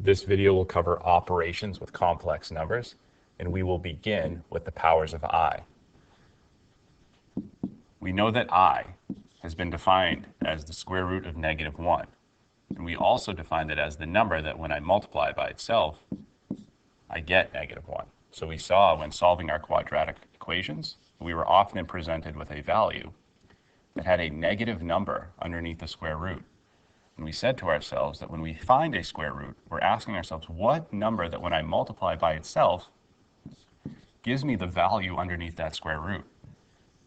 This video will cover operations with complex numbers, and we will begin with the powers of I. We know that I has been defined as the square root of -1. And we also defined it as the number that when I multiply by itself, I get -1. So we saw when solving our quadratic equations, we were often presented with a value that had a negative number underneath the square root. And we said to ourselves that when we find a square root, we're asking ourselves what number that when I multiply by itself gives me the value underneath that square root.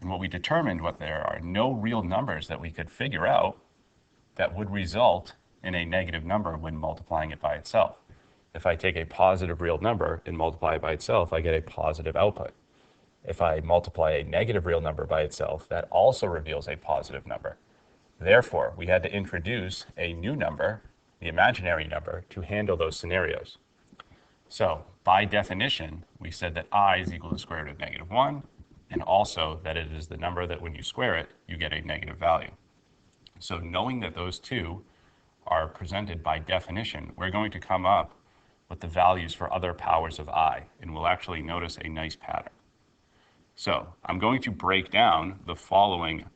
And what we determined was there are no real numbers that we could figure out that would result in a negative number when multiplying it by itself. If I take a positive real number and multiply it by itself, I get a positive output. If I multiply a negative real number by itself, that also reveals a positive number. Therefore, we had to introduce a new number, the imaginary number, to handle those scenarios. So, by definition, we said that I is equal to the square root of -1, and also that it is the number that when you square it, you get a negative value. So knowing that those two are presented by definition, we're going to come up with the values for other powers of I, and we'll actually notice a nice pattern. So I'm going to break down the following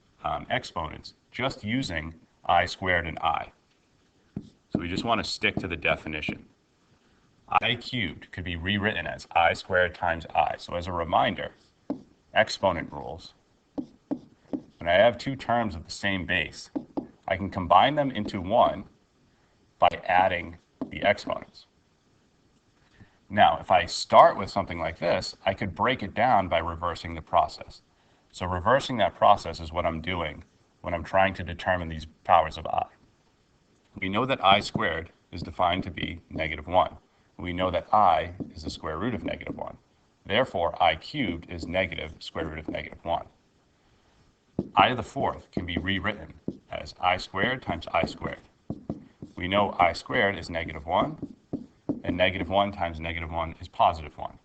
exponents just using I squared and I. So we just want to stick to the definition. I cubed could be rewritten as I squared times I. So as a reminder, exponent rules. When I have two terms of the same base, I can combine them into one by adding the exponents. Now, if I start with something like this, I could break it down by reversing the process. So reversing that process is what I'm doing when I'm trying to determine these powers of I. We know that I squared is defined to be -1. We know that I is the square root of -1. Therefore, I cubed is negative square root of -1. I to the fourth can be rewritten as I squared times I squared. We know I squared is -1, and -1 times -1 is +1.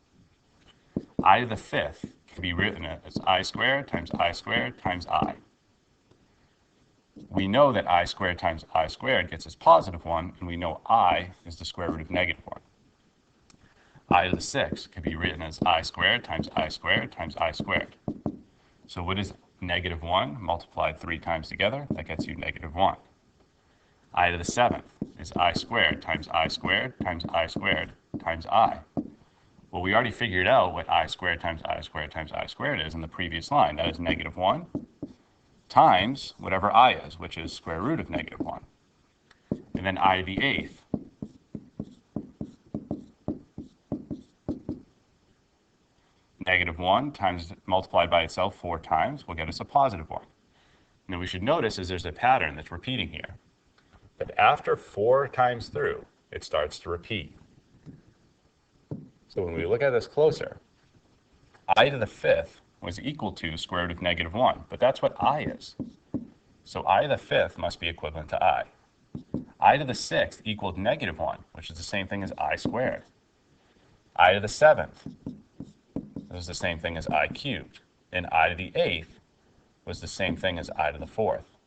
I to the fifth can be written as I squared times I squared times I. We know that I squared times I squared gets us +1, and we know I is the square root of -1. I to the sixth can be written as I squared times I squared times I squared. So what is -1 multiplied 3 times together? That gets you -1. I to the seventh is I squared times I squared times I squared times I. Well, we already figured out what I squared times I squared times I squared is in the previous line. That is -1 times whatever I is, which is square root of -1. And then I to the eighth. -1 times multiplied by itself 4 times will get us a +1. Now we should notice is there's a pattern that's repeating here. But after 4 times through, it starts to repeat. So when we look at this closer, I to the fifth was equal to square root of -1, but that's what I is. So I to the fifth must be equivalent to I. I to the sixth equaled -1, which is the same thing as I squared. I to the seventh was the same thing as I cubed. And I to the eighth was the same thing as I to the fourth.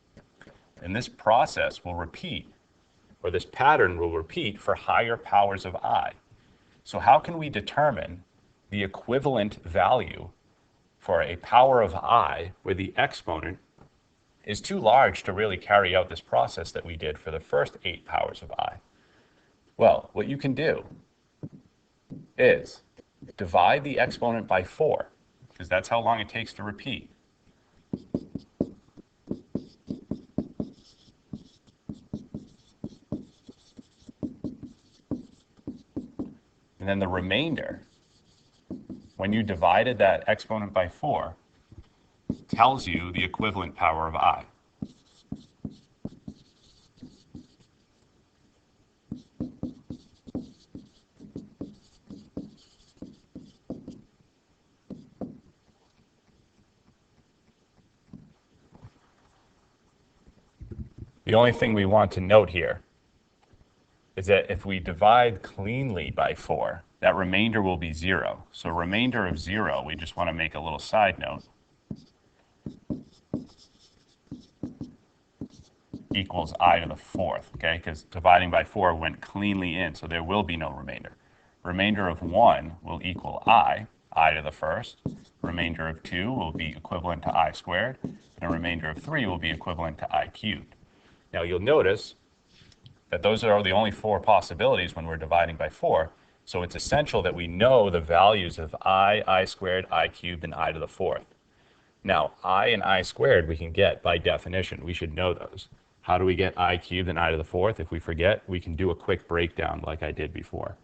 And this process will repeat, or this pattern will repeat for higher powers of I. So how can we determine the equivalent value for a power of I where the exponent is too large to really carry out this process that we did for the first 8 powers of I? Well, what you can do is divide the exponent by 4, because that's how long it takes to repeat. And then the remainder, when you divided that exponent by 4, tells you the equivalent power of I. The only thing we want to note here is that if we divide cleanly by 4, that remainder will be 0. So remainder of 0, we just want to make a little side note. equals I to the fourth, okay? Because dividing by 4 went cleanly in, so there will be no remainder. Remainder of 1 will equal I to the first. Remainder of 2 will be equivalent to I squared, and a remainder of 3 will be equivalent to I cubed. Now you'll notice that those are the only 4 possibilities when we're dividing by 4, so it's essential that we know the values of I squared, I cubed, and I to the fourth. Now, I and I squared we can get by definition. We should know those. How do we get I cubed and I to the fourth? If we forget, we can do a quick breakdown like I did before.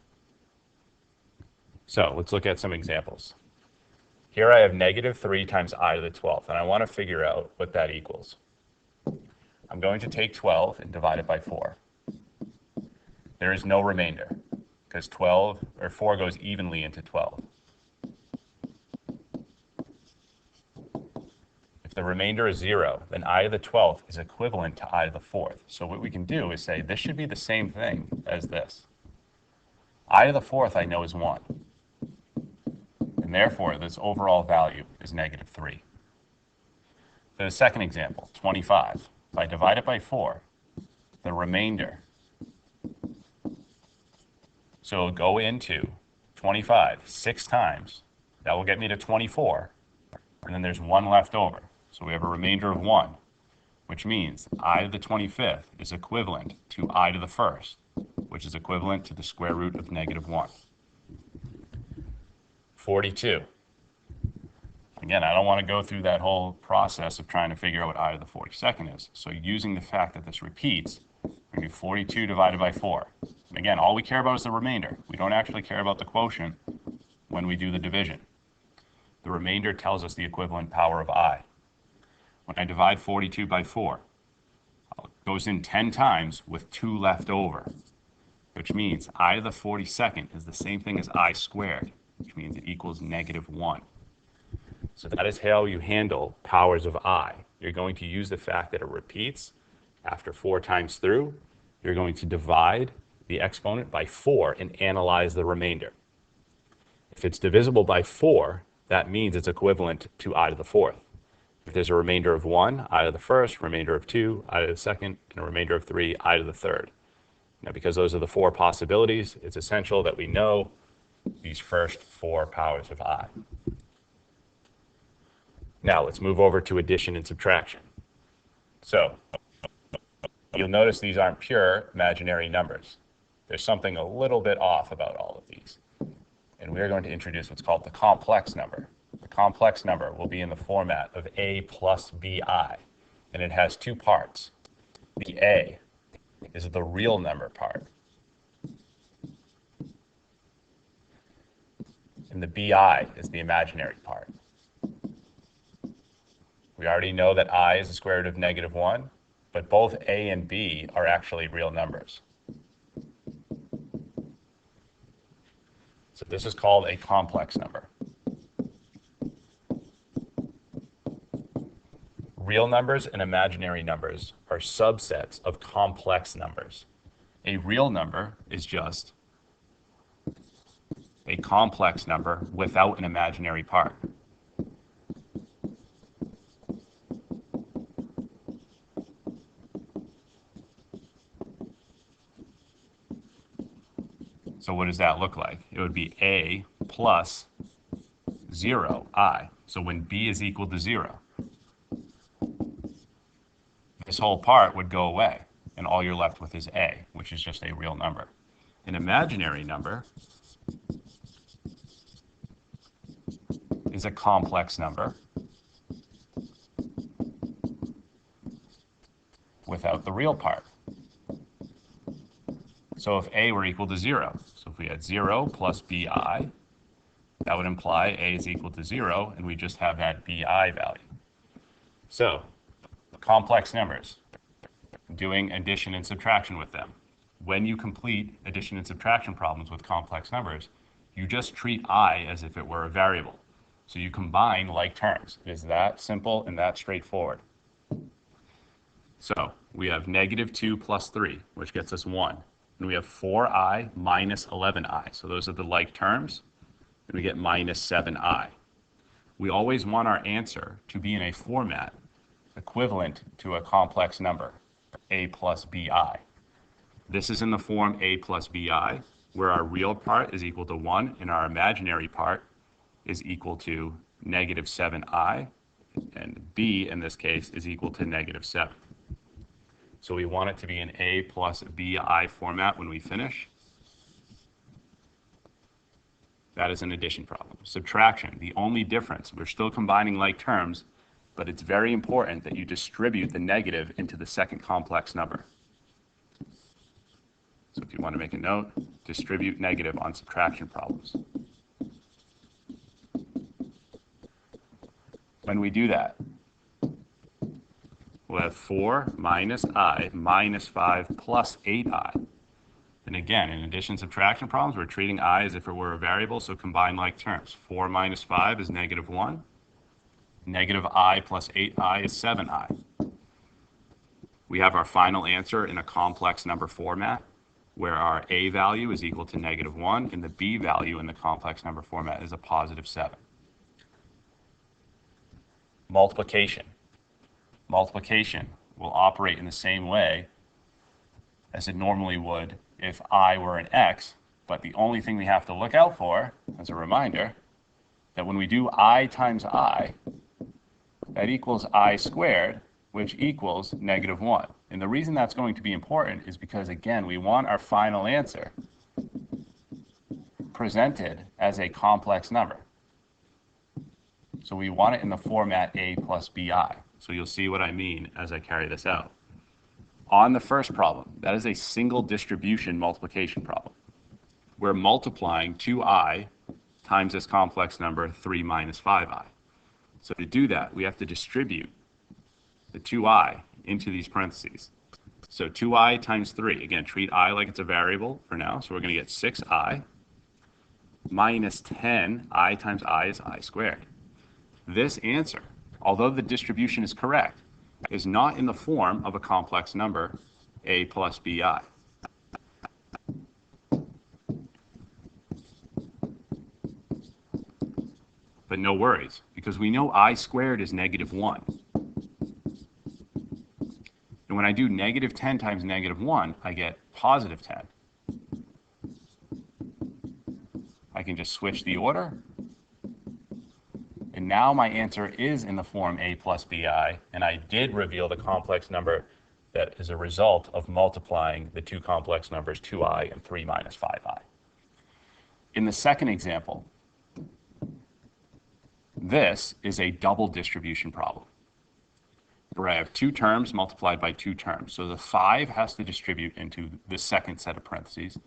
So let's look at some examples. Here I have negative 3 times I to the 12th, and I want to figure out what that equals. I'm going to take 12 and divide it by 4. There is no remainder because 4 goes evenly into 12. If the remainder is 0, then I to the 12th is equivalent to I to the fourth. So what we can do is say this should be the same thing as this. I to the fourth I know is 1. And therefore, this overall value is negative 3. For the second example, 25. If I divide it by 4, the remainder, so it'll go into 25 6 times. That will get me to 24. And then there's 1 left over. So we have a remainder of 1, which means I to the 25th is equivalent to I to the first, which is equivalent to the square root of negative 1. 42. Again, I don't want to go through that whole process of trying to figure out what I to the 42nd is. So using the fact that this repeats, we're going to do 42 divided by 4. And again, all we care about is the remainder. We don't actually care about the quotient when we do the division. The remainder tells us the equivalent power of I. When I divide 42 by 4, it goes in 10 times with 2 left over, which means I to the 42nd is the same thing as I squared, which means it equals negative 1. So that is how you handle powers of I. You're going to use the fact that it repeats after 4 times through. You're going to divide the exponent by 4 and analyze the remainder. If it's divisible by 4, that means it's equivalent to I to the fourth. If there's a remainder of 1, I to the first, remainder of 2, I to the second, and a remainder of 3, I to the third. Now, because those are the 4 possibilities, it's essential that we know these first 4 powers of I. Now, let's move over to addition and subtraction. So, you'll notice these aren't pure imaginary numbers. There's something a little bit off about all of these. And we're going to introduce what's called the complex number. The complex number will be in the format of A plus BI, and it has 2 parts. The A is the real number part, and the BI is the imaginary part. We already know that I is the square root of negative 1, but both A and B are actually real numbers. So this is called a complex number. Real numbers and imaginary numbers are subsets of complex numbers. A real number is just a complex number without an imaginary part. So what does that look like? It would be A plus 0, I. So when B is equal to 0, this whole part would go away, and all you're left with is A, which is just a real number. An imaginary number is a complex number without the real part. So if A were equal to 0, so if we had 0 plus BI, that would imply A is equal to 0, and we just have that BI value. So complex numbers, doing addition and subtraction with them. When you complete addition and subtraction problems with complex numbers, you just treat I as if it were a variable. So you combine like terms. It is that simple and that straightforward. So we have negative 2 plus 3, which gets us 1. And we have 4i minus 11i. So those are the like terms. And we get minus 7i. We always want our answer to be in a format equivalent to a complex number. a plus bi. This is in the form a plus bi, where our real part is equal to 1 and our imaginary part is equal to negative 7i, and b in this case is equal to negative 7. So we want it to be an a plus bi format when we finish. That is an addition problem. Subtraction, the only difference, we're still combining like terms, but it's very important that you distribute the negative into the second complex number. So if you want to make a note, distribute negative on subtraction problems. When we do that, we'll have 4 minus I minus 5 plus 8i. And again, in addition subtraction problems, we're treating I as if it were a variable, so combine like terms. 4 minus 5 is negative 1. Negative I plus 8i is 7i. We have our final answer in a complex number format, where our a value is equal to negative 1, and the b value in the complex number format is a positive 7. Multiplication. Multiplication will operate in the same way as it normally would if I were an x, but the only thing we have to look out for, as a reminder, that when we do I times I, that equals I squared, which equals negative 1. And the reason that's going to be important is because, again, we want our final answer presented as a complex number. So we want it in the format a plus bi. So you'll see what I mean as I carry this out. On the first problem, that is a single distribution multiplication problem. We're multiplying 2i times this complex number 3 minus 5i. So to do that, we have to distribute the 2i into these parentheses. So 2i times 3, again, treat I like it's a variable for now, so we're going to get 6i minus 10, I times I is I squared. This answer, although the distribution is correct, is not in the form of a complex number, a plus bi. But no worries, because we know I squared is negative 1. And when I do negative 10 times negative 1, I get positive 10. I can just switch the order. And now my answer is in the form a plus bi, and I did reveal the complex number that is a result of multiplying the two complex numbers 2i and 3 minus 5i. In the second example, this is a double distribution problem, where I have two terms multiplied by two terms. So the 5 has to distribute into the second set of parentheses,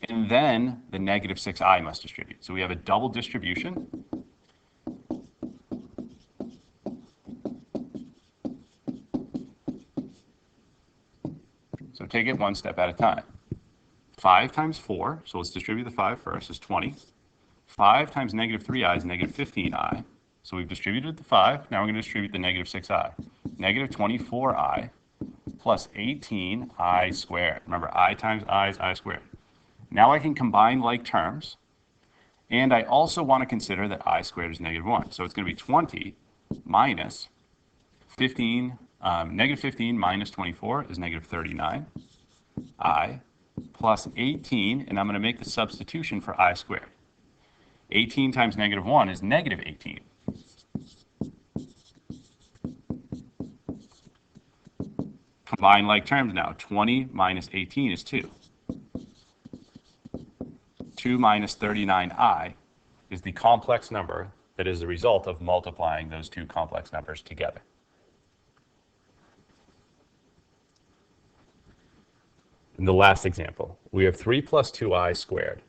and then the negative 6i must distribute. So we have a double distribution. So take it one step at a time. 5 times 4, so let's distribute the 5 first, is 20. 5 times negative 3i is negative 15i. So we've distributed the 5. Now we're going to distribute the negative 6i. Negative 24i plus 18i squared. Remember, I times I is I squared. Now I can combine like terms. And I also want to consider that I squared is negative 1. So it's going to be 20 minus 15. Negative 15 minus 24 is negative 39. I plus 18, and I'm going to make the substitution for I squared. 18 times negative 1 is negative 18. Combine like terms now. 20 minus 18 is 2. 2 minus 39i is the complex number that is the result of multiplying those two complex numbers together. In the last example, we have 3 plus 2i squared.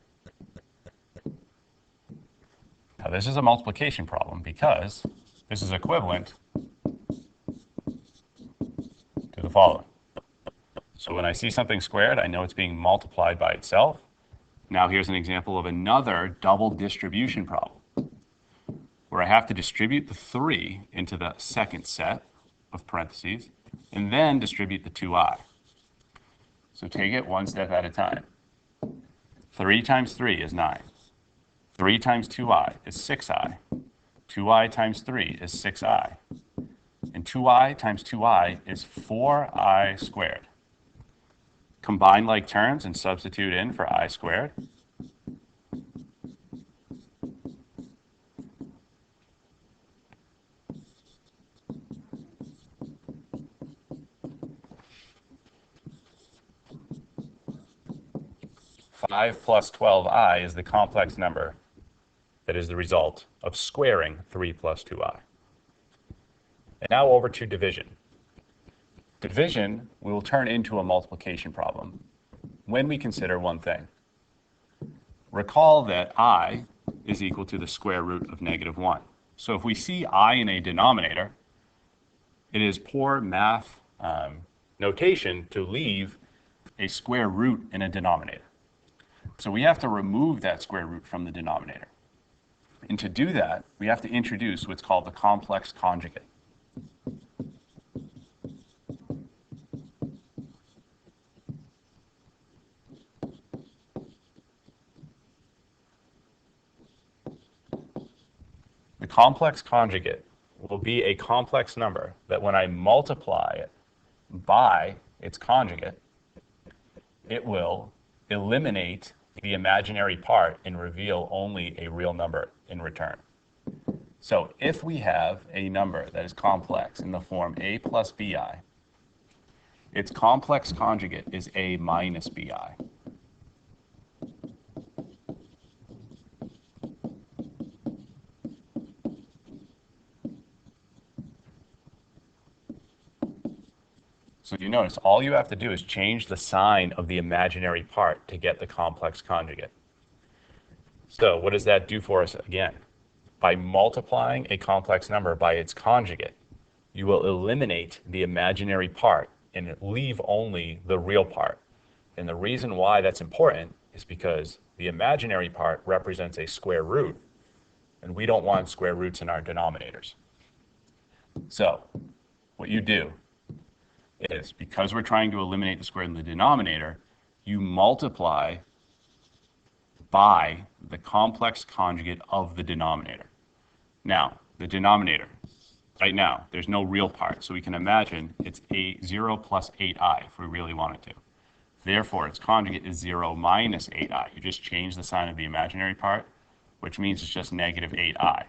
Now this is a multiplication problem because this is equivalent to the following. So when I see something squared, I know it's being multiplied by itself. Now here's an example of another double distribution problem, where I have to distribute the 3 into the second set of parentheses, and then distribute the 2i. So take it one step at a time. 3 times 3 is 9. 3 times 2i is 6i. 2i times 3 is 6i. And 2i times 2i is 4i squared. Combine like terms and substitute in for I squared. 5 plus 12i is the complex number that is the result of squaring 3 plus 2i. And now over to division. Division will turn into a multiplication problem when we consider one thing. Recall that I is equal to the square root of negative 1. So if we see I in a denominator, it is poor math notation to leave a square root in a denominator. So we have to remove that square root from the denominator. And to do that, we have to introduce what's called the complex conjugate. The complex conjugate will be a complex number that when I multiply it by its conjugate, it will eliminate the imaginary part and reveal only a real number in return. So if we have a number that is complex in the form a plus bi, its complex conjugate is a minus bi. So you notice all you have to do is change the sign of the imaginary part to get the complex conjugate. So what does that do for us again? By multiplying a complex number by its conjugate, you will eliminate the imaginary part and leave only the real part. And the reason why that's important is because the imaginary part represents a square root, and we don't want square roots in our denominators. So what you do is, because we're trying to eliminate the square in the denominator, you multiply by the complex conjugate of the denominator. Now, the denominator, right now, there's no real part, so we can imagine it's 0 plus 8i if we really wanted to. Therefore, its conjugate is 0 minus 8i. You just change the sign of the imaginary part, which means it's just negative 8i.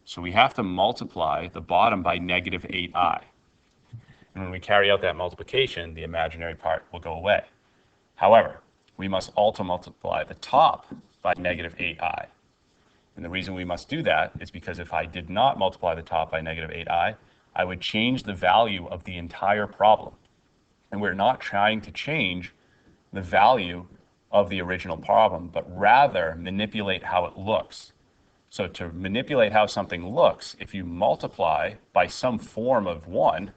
So we have to multiply the bottom by negative 8i. And when we carry out that multiplication, the imaginary part will go away. However, we must also multiply the top by negative 8i. And the reason we must do that is because if I did not multiply the top by negative 8i, I would change the value of the entire problem. And we're not trying to change the value of the original problem, but rather manipulate how it looks. So to manipulate how something looks, if you multiply by some form of 1,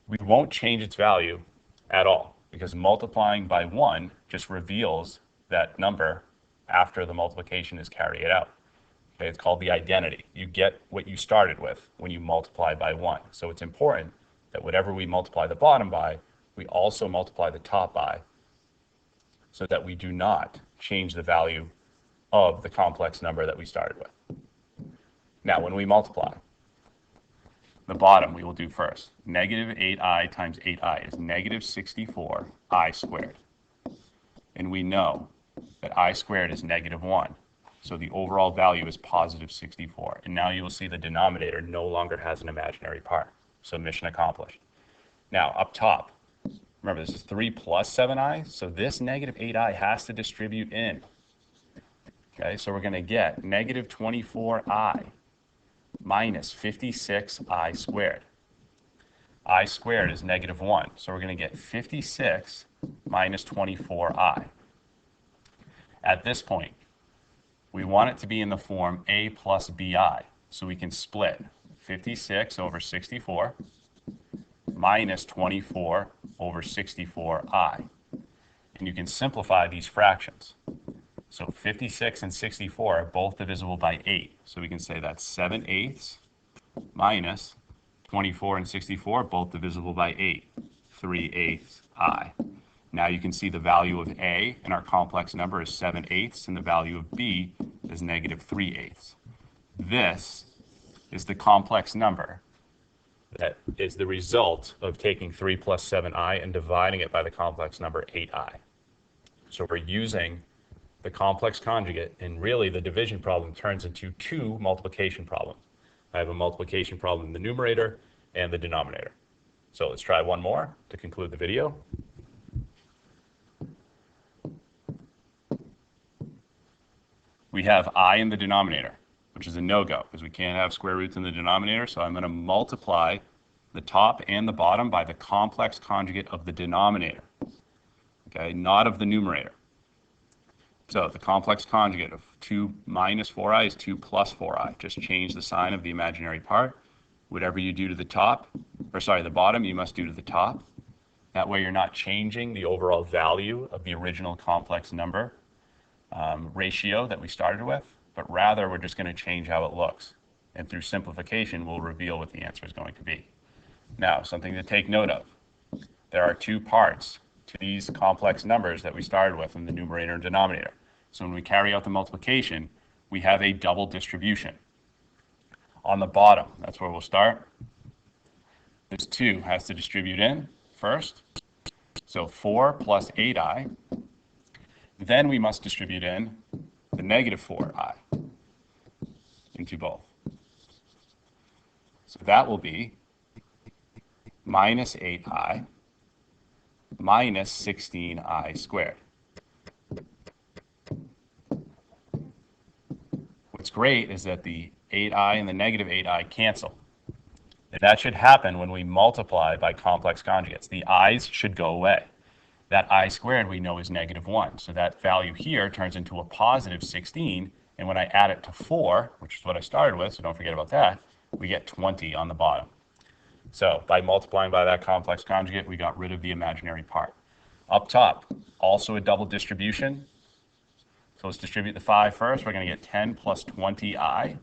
we won't change its value at all, because multiplying by 1 just reveals that number after the multiplication is carried out. Okay, it's called the identity. You get what you started with when you multiply by 1. So it's important that whatever we multiply the bottom by, we also multiply the top by, so that we do not change the value of the complex number that we started with. Now, when we multiply, the bottom we will do first. Negative 8i times 8i is negative 64i squared. And we know that I squared is negative 1. So the overall value is positive 64. And now you will see the denominator no longer has an imaginary part. So mission accomplished. Now up top, remember this is 3 plus 7i. So this negative 8i has to distribute in. Okay, so we're going to get negative 24i minus 56i squared. I squared is negative 1. So we're going to get 56 minus 24i. At this point, we want it to be in the form a plus bi. So we can split 56 over 64 minus 24 over 64i. And you can simplify these fractions. So 56 and 64 are both divisible by 8. So we can say that's 7/8 minus 24 and 64, both divisible by 8, 3/8 I. Now you can see the value of A in our complex number is 7/8, and the value of B is negative 3/8. This is the complex number that is the result of taking 3 plus 7i and dividing it by the complex number 8i. So we're using the complex conjugate, and really the division problem turns into two multiplication problems. I have a multiplication problem in the numerator and the denominator. So let's try one more to conclude the video. We have I in the denominator, which is a no-go because we can't have square roots in the denominator. So I'm going to multiply the top and the bottom by the complex conjugate of the denominator, okay, not of the numerator. So the complex conjugate of 2 minus 4i is 2 plus 4i. Just change the sign of the imaginary part. Whatever you do to the top, or sorry, the bottom, you must do to the top. That way you're not changing the overall value of the original complex number ratio that we started with, but rather we're just going to change how it looks. And through simplification, we'll reveal what the answer is going to be. Now, something to take note of. There are two parts to these complex numbers that we started with in the numerator and denominator. So when we carry out the multiplication, we have a double distribution. On the bottom, that's where we'll start. This 2 has to distribute in first. So 4 plus 8i. Then we must distribute in the negative 4i into both. So that will be minus 8i minus 16i squared. What's great is that the 8i and the negative 8i cancel. And that should happen when we multiply by complex conjugates. The i's should go away. That I squared we know is negative 1. So that value here turns into a positive 16. And when I add it to 4, which is what I started with, so don't forget about that, we get 20 on the bottom. So by multiplying by that complex conjugate, we got rid of the imaginary part. Up top, also a double distribution. So let's distribute the 5 first. We're going to get 10 plus 20i.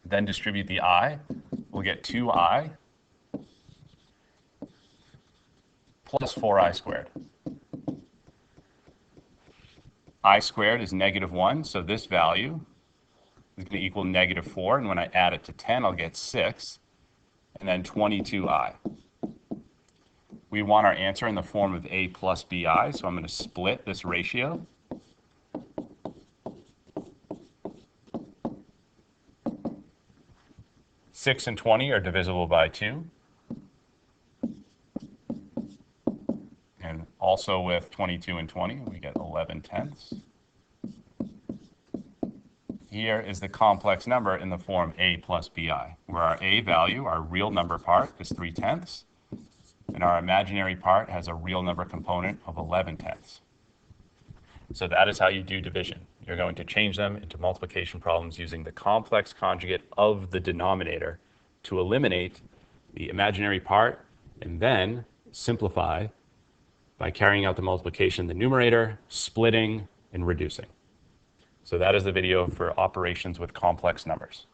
Then distribute the I. We'll get 2i plus 4i squared. I squared is negative 1, so this value is going to equal negative 4. And when I add it to 10, I'll get 6. And then 22i. We want our answer in the form of a plus bi, so I'm going to split this ratio. Six and 20 are divisible by 2. And also with 22 and 20, we get 11/10. Here is the complex number in the form a plus bi, where our a value, our real number part, is 3/10, and our imaginary part has a real number component of 11/10. So that is how you do division. You're going to change them into multiplication problems using the complex conjugate of the denominator to eliminate the imaginary part, and then simplify by carrying out the multiplication in the numerator, splitting, and reducing. So that is the video for operations with complex numbers.